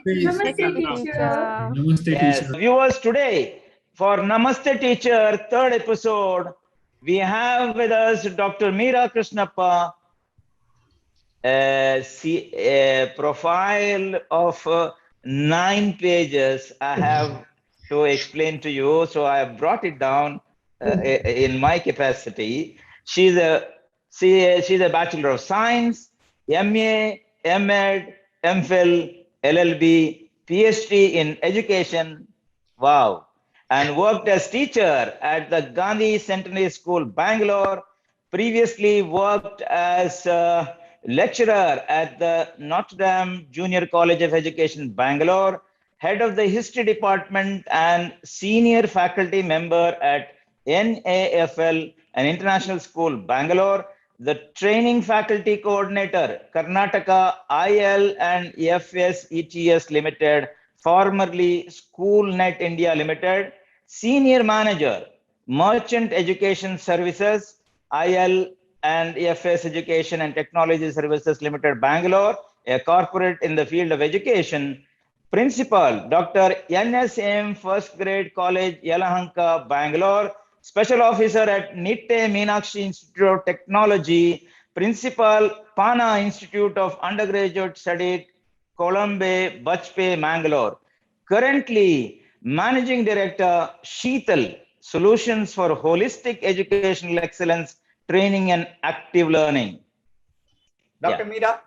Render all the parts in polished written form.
Namaste, teacher. Namaste, Yes, teacher. viewers, today for Namaste Teacher, third episode, we have with us Dr. Meera Krishnappa, a profile of 9 pages. I have to explain to you, so I have brought it down in my capacity. She's a Bachelor of Science, MA, MEd, MPhil, LLB, PhD in Education. Wow. And worked as teacher at the Gandhi Centenary School, Bangalore. Previously worked as lecturer at the Notre Dame Junior College of Education, Bangalore, head of the history department and senior faculty member at NAFL, an international school, Bangalore, the training faculty coordinator, Karnataka IL and FS ETS Limited, formerly SchoolNet India Limited, senior manager, Merchant Education Services, IL and FS Education and Technology Services Limited, Bangalore, a corporate in the field of education. Principal, Dr. NSM First Grade College, Yelahanka, Bangalore. Special Officer at Nitte Meenakshi Institute of Technology. Principal, Pana Institute of Undergraduate Studies, Colombe, Bachpe, Mangalore. Currently, Managing Director, Sheetal, Solutions for Holistic Educational Excellence, Training and Active Learning. Dr. Meera,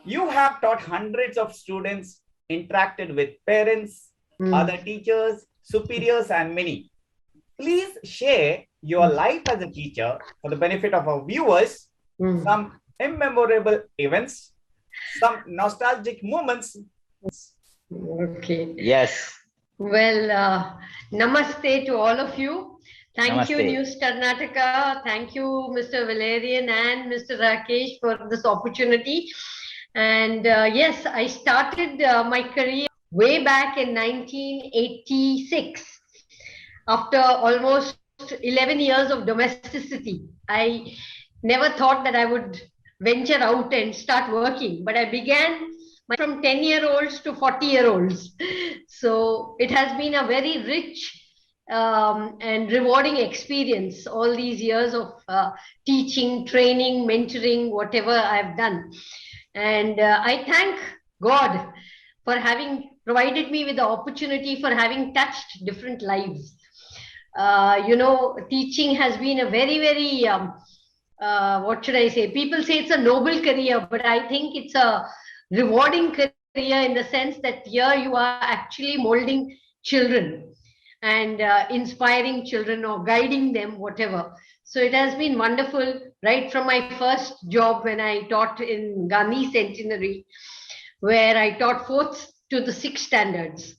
you have taught hundreds of students, interacted with parents, other teachers, superiors, and many. Please share your life as a teacher for the benefit of our viewers, some immemorable events, some nostalgic moments. Okay. Yes. Well, namaste to all of you. Thank you, Namaste. News Karnataka. Thank you, Mr. Valerian and Mr. Rakesh, for this opportunity. And yes, I started my career way back in 1986. After almost 11 years of domesticity, I never thought that I would venture out and start working, but I began from 10-year-olds to 40-year-olds. So it has been a very rich and rewarding experience, all these years of teaching, training, mentoring, whatever I've done. And I thank God for having provided me with the opportunity for having touched different lives. You know, teaching has been a very, very, what should I say? People say it's a noble career, but I think it's a rewarding career in the sense that here you are actually molding children and inspiring children or guiding them, whatever. So it has been wonderful, right from my first job when I taught in Gandhi Centenary, where I taught 4th to the 6th standards.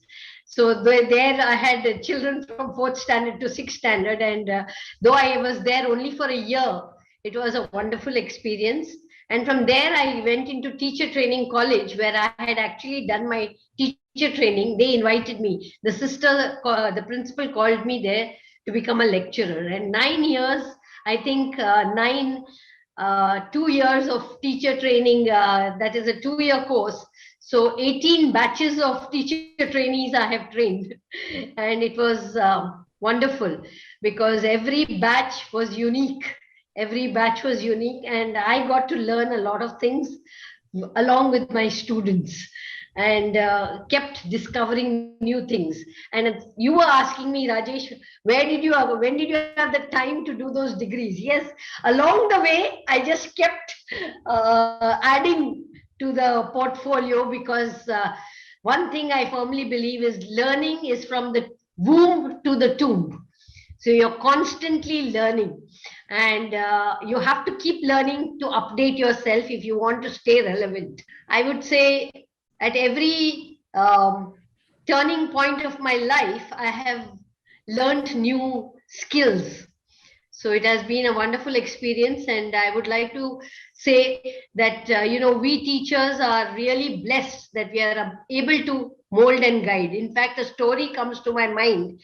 So there I had children from 4th standard to 6th standard. And though I was there only for a year, it was a wonderful experience. And from there, I went into teacher training college where I had actually done my teacher training. They invited me. The principal called me there to become a lecturer. And 9 years, I think 2 years of teacher training, that is a 2-year course. So 18 batches of teacher trainees I have trained. And it was wonderful because every batch was unique. Every batch was unique. And I got to learn a lot of things along with my students and kept discovering new things. And you were asking me, Rajesh, when did you have the time to do those degrees? Yes, along the way, I just kept adding to the portfolio because one thing I firmly believe is learning is from the womb to the tomb. So you're constantly learning and you have to keep learning to update yourself if you want to stay relevant. I would say at every turning point of my life, I have learned new skills. So it has been a wonderful experience. And I would like to say that, you know, we teachers are really blessed that we are able to mold and guide. In fact, a story comes to my mind.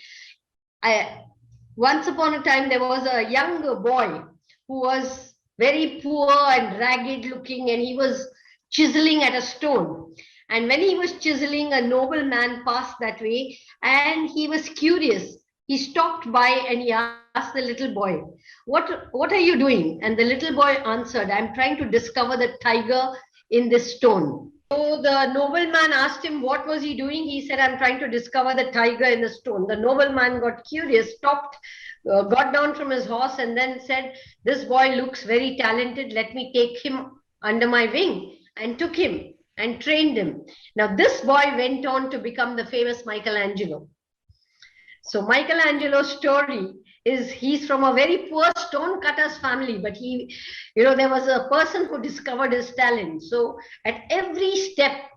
Once upon a time, there was a young boy who was very poor and ragged looking, and he was chiseling at a stone. And when he was chiseling, a nobleman passed that way and he was curious. He stopped by and he asked the little boy, what are you doing? And the little boy answered, I'm trying to discover the tiger in this stone. So the nobleman asked him, what was he doing? He said, I'm trying to discover the tiger in the stone. The nobleman got curious, stopped, got down from his horse and then said, this boy looks very talented. Let me take him under my wing, and took him and trained him. Now this boy went on to become the famous Michelangelo. So Michelangelo's story is he's from a very poor stonecutter's family, but he, there was a person who discovered his talent. So at every step,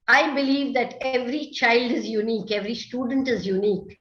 I believe that every child is unique, every student is unique.